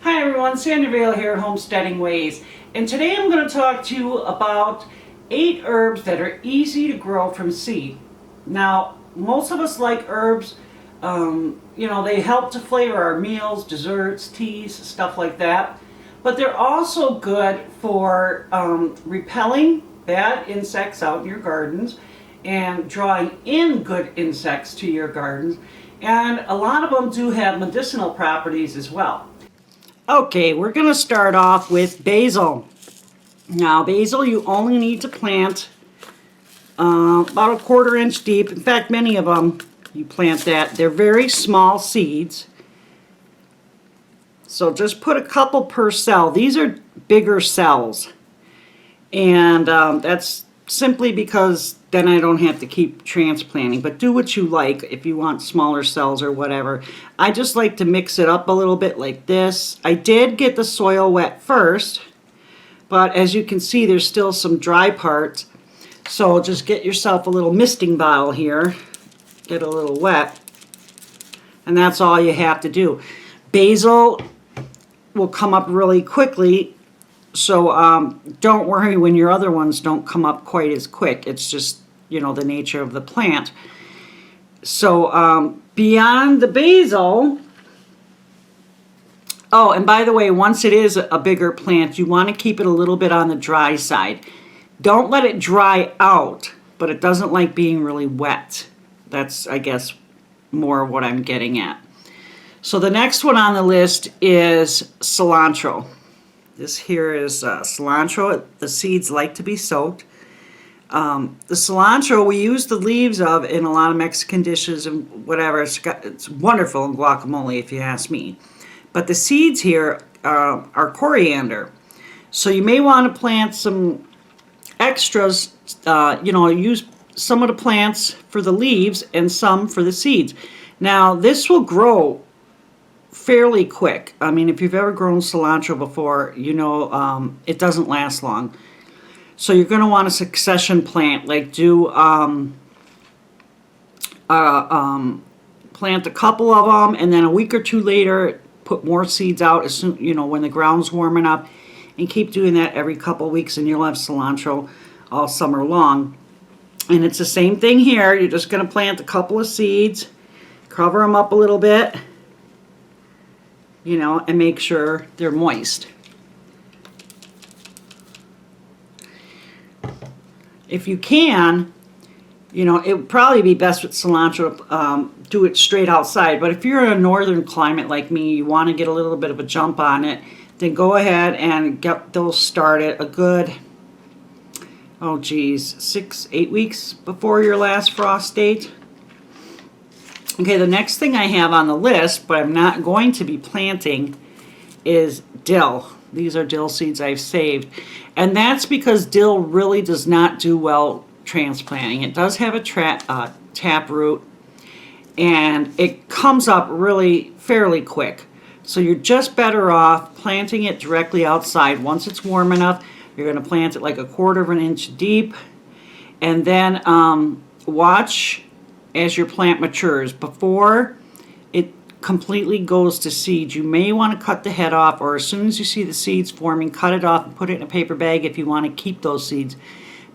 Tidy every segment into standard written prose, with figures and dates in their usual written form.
Hi everyone, Sandra Vale here at Homesteading Ways, and today I'm going to talk to you about 8 herbs that are easy to grow from seed. Now, most of us like herbs. They help to flavor our meals, desserts, teas, stuff like that. But they're also good for repelling bad insects out in your gardens and drawing in good insects to your gardens. And a lot of them do have medicinal properties as well. Okay, we're going to start off with basil. Now, basil you only need to plant about a 1/4 inch deep. In fact, many of them you plant that. They're very small seeds. So just put a couple per cell. These are bigger cells. And that's simply because then I don't have to keep transplanting. But do what you like if you want smaller cells or whatever. I just like to mix it up a little bit like this. I did get the soil wet first, but as you can see there's still some dry parts. So just get yourself a little misting bottle here. Get a little wet. And that's all you have to do. Basil will come up really quickly. So don't worry when your other ones don't come up quite as quick. It's just, the nature of the plant. So beyond the basil, oh, and by the way, once it is a bigger plant, you want to keep it a little bit on the dry side. Don't let it dry out, but it doesn't like being really wet. That's, I guess, more what I'm getting at. So the next one on the list is cilantro. This here is cilantro. The seeds like to be soaked. The cilantro we use the leaves of in a lot of Mexican dishes and whatever. It's wonderful in guacamole if you ask me. But the seeds here are coriander. So you may want to plant some extras, use some of the plants for the leaves and some for the seeds. Now this will grow fairly quick. I mean, if you've ever grown cilantro before, it doesn't last long. So you're going to want a succession plant, like plant a couple of them, and then a week or two later, put more seeds out as soon, when the ground's warm enough, and keep doing that every couple weeks, and you'll have cilantro all summer long. And it's the same thing here. You're just going to plant a couple of seeds, cover them up a little bit, and make sure they're moist. If you can, it would probably be best with cilantro, do it straight outside. But if you're in a northern climate like me, you want to get a little bit of a jump on it, then go ahead and get those started a good, 6-8 weeks before your last frost date. Okay, the next thing I have on the list, but I'm not going to be planting, is dill. These are dill seeds I've saved. And that's because dill really does not do well transplanting. It does have a tap root, and it comes up really fairly quick. So you're just better off planting it directly outside. Once it's warm enough, you're going to plant it like a 1/4 inch deep. And then watch as your plant matures. Before it completely goes to seed, you may want to cut the head off, or as soon as you see the seeds forming, cut it off and put it in a paper bag if you want to keep those seeds,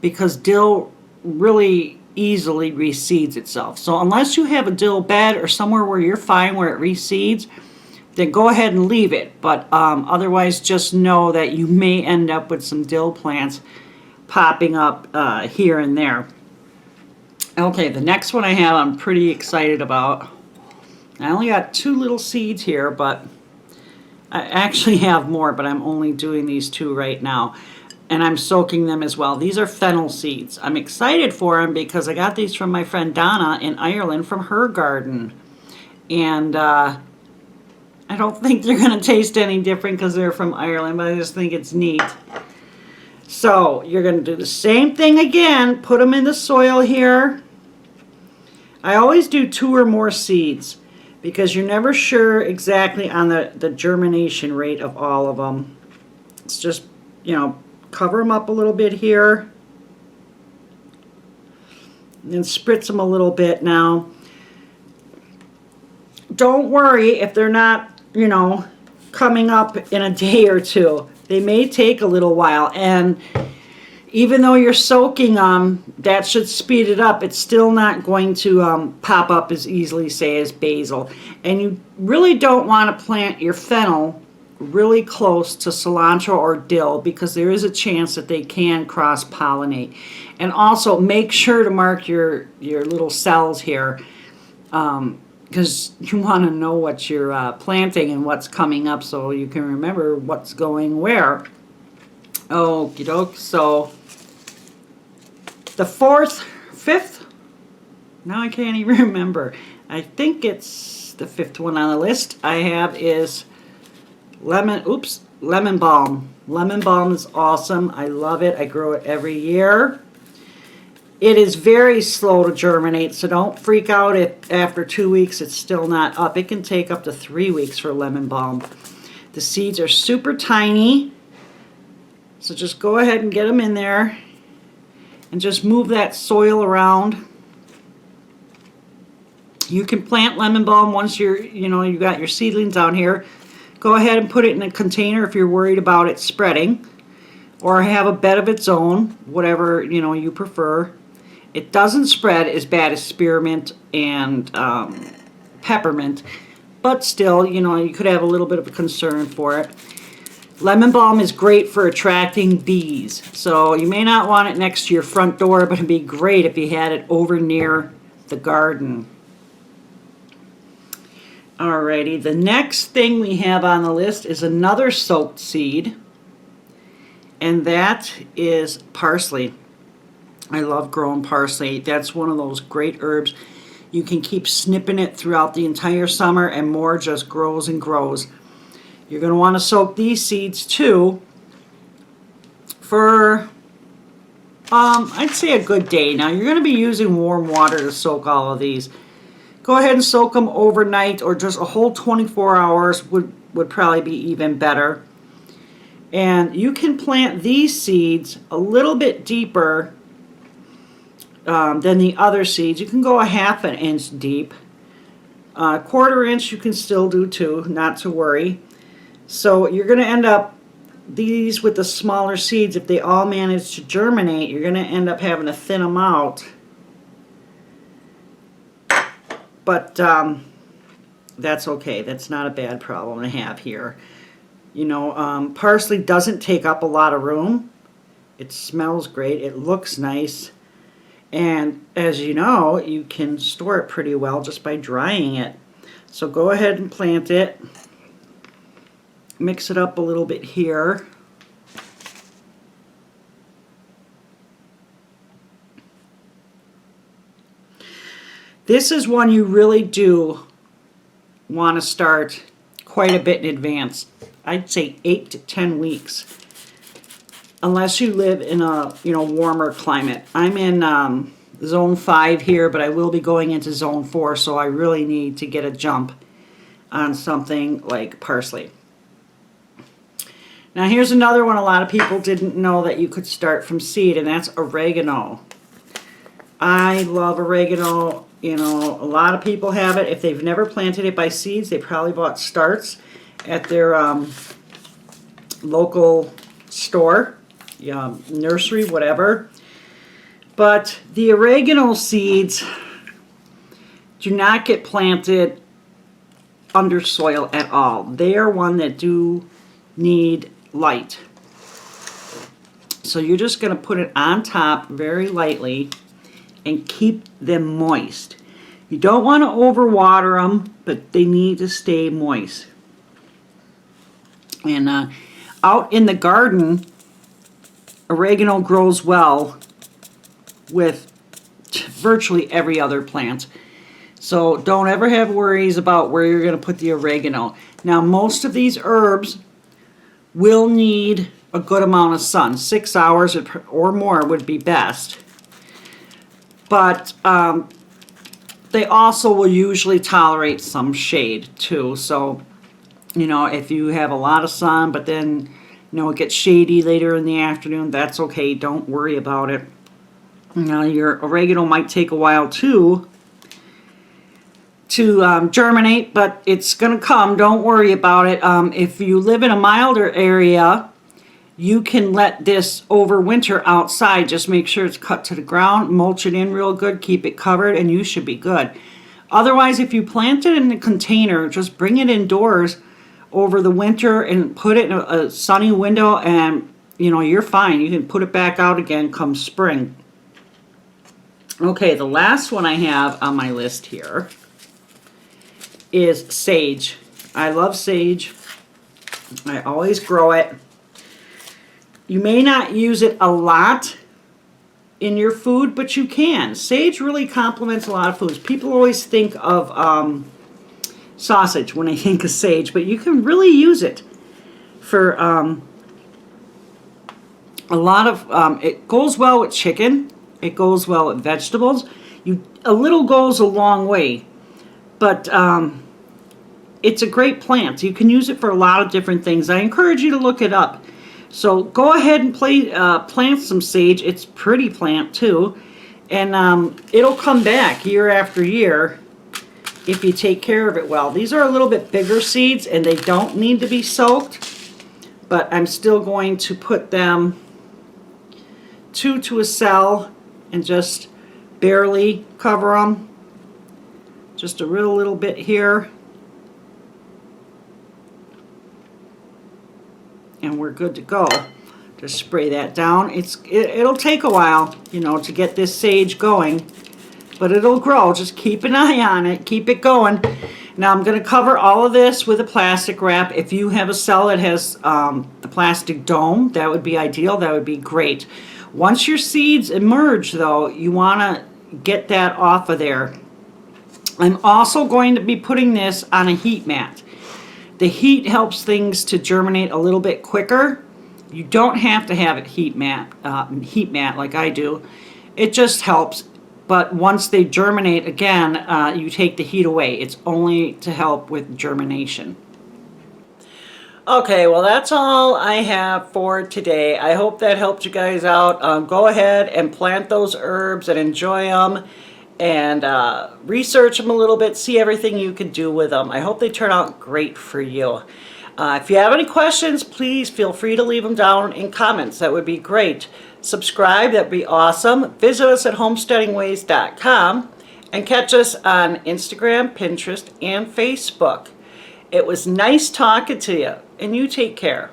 because dill really easily reseeds itself. So unless you have a dill bed or somewhere where you're fine where it reseeds, then go ahead and leave it. But otherwise, just know that you may end up with some dill plants popping up here and there. Okay, the next one I have I'm pretty excited about. I only got 2 little seeds here, but I actually have more, but I'm only doing these 2 right now. And I'm soaking them as well. These are fennel seeds. I'm excited for them because I got these from my friend Donna in Ireland from her garden. And I don't think they're going to taste any different because they're from Ireland, but I just think it's neat. So you're going to do the same thing again. Put them in the soil here. I always do 2 or more seeds because you're never sure exactly on the germination rate of all of them. It's just, cover them up a little bit here. And then spritz them a little bit now. Don't worry if they're not, coming up in a day or two. They may take a little while, and even though you're soaking them, that should speed it up. It's still not going to pop up as easily, say, as basil. And you really don't want to plant your fennel really close to cilantro or dill, because there is a chance that they can cross-pollinate. And also make sure to mark your little cells here, because you want to know what you're planting and what's coming up, so you can remember what's going where. Okie doke. So the fifth, now I can't even remember. I think it's the fifth one on the list I have is lemon balm. Lemon balm is awesome. I love it. I grow it every year. It is very slow to germinate, so don't freak out if after 2 weeks it's still not up. It can take up to 3 weeks for lemon balm. The seeds are super tiny, so just go ahead and get them in there and just move that soil around. You can plant lemon balm once you got your seedlings down here. Go ahead and put it in a container if you're worried about it spreading, or have a bed of its own, whatever you prefer. It doesn't spread as bad as spearmint and peppermint, but still, you could have a little bit of a concern for it. Lemon balm is great for attracting bees, so you may not want it next to your front door, but it'd be great if you had it over near the garden. Alrighty, the next thing we have on the list is another soaked seed, and that is parsley. I love growing parsley. That's one of those great herbs. You can keep snipping it throughout the entire summer, and more just grows and grows. You're going to want to soak these seeds too for, I'd say a good day. Now, you're going to be using warm water to soak all of these. Go ahead and soak them overnight, or just a whole 24 hours would probably be even better. And you can plant these seeds a little bit deeper than the other seeds. You can go a ½ inch deep. Quarter inch you can still do too, not to worry. So you're going to end up, these with the smaller seeds, if they all manage to germinate, you're going to end up having to thin them out. But that's okay. That's not a bad problem to have here. Parsley doesn't take up a lot of room. It smells great. It looks nice. And as you know, you can store it pretty well just by drying it. So go ahead and plant it. Mix it up a little bit here. This is one you really do want to start quite a bit in advance. I'd say 8 to 10 weeks. Unless you live in a warmer climate. I'm in zone 5 here, but I will be going into zone 4, so I really need to get a jump on something like parsley. Now here's another one a lot of people didn't know that you could start from seed, and that's oregano. I love oregano. A lot of people have it. If they've never planted it by seeds, they probably bought starts at their local store, nursery, whatever. But the oregano seeds do not get planted under soil at all. They are one that do need light. So you're just going to put it on top very lightly and keep them moist. You don't want to overwater them, but they need to stay moist. And out in the garden, oregano grows well with virtually every other plant. So don't ever have worries about where you're going to put the oregano. Now, most of these herbs will need a good amount of sun. 6 hours or more would be best. But they also will usually tolerate some shade too. So, if you have a lot of sun, but then, it gets shady later in the afternoon, that's okay. Don't worry about it. Now, your oregano might take a while too to germinate, but it's going to come. Don't worry about it. If you live in a milder area, you can let this overwinter outside. Just make sure it's cut to the ground, mulch it in real good, keep it covered, and you should be good. Otherwise, if you plant it in a container, just bring it indoors over the winter and put it in a sunny window, and you know, you're fine. You can put it back out again come spring. Okay, the last one I have on my list here is sage. I love sage. I always grow it. You may not use it a lot in your food, but you can. Sage really complements a lot of foods. People always think of sausage when they think of sage, but you can really use it for a lot of, it goes well with chicken. It goes well with vegetables. A little goes a long way, but it's a great plant. You can use it for a lot of different things. I encourage you to look it up. So go ahead and plant some sage. It's a pretty plant too, and it'll come back year after year if you take care of it well. These are a little bit bigger seeds and they don't need to be soaked, but I'm still going to put them to a cell and just barely cover them. Just a real little bit here. And we're good to go. Just spray that down. It'll take a while, you know, to get this sage going, but it'll grow. Just keep an eye on it. Keep it going. Now I'm going to cover all of this with a plastic wrap. If you have a cell that has the plastic dome, that would be ideal. That would be great. Once your seeds emerge, though, you want to get that off of there. I'm also going to be putting this on a heat mat. The heat helps things to germinate a little bit quicker. You don't have to have it heat mat like I do. It just helps. But once they germinate again, you take the heat away. It's only to help with germination. Okay, well that's all I have for today. I hope that helped you guys out. Go ahead and plant those herbs and enjoy them, and research them a little bit, see everything you can do with them. I hope they turn out great for you. If you have any questions, please feel free to leave them down in comments. That would be great. Subscribe, that'd be awesome. Visit us at homesteadingways.com and catch us on Instagram, Pinterest, and Facebook. It was nice talking to you, and you take care.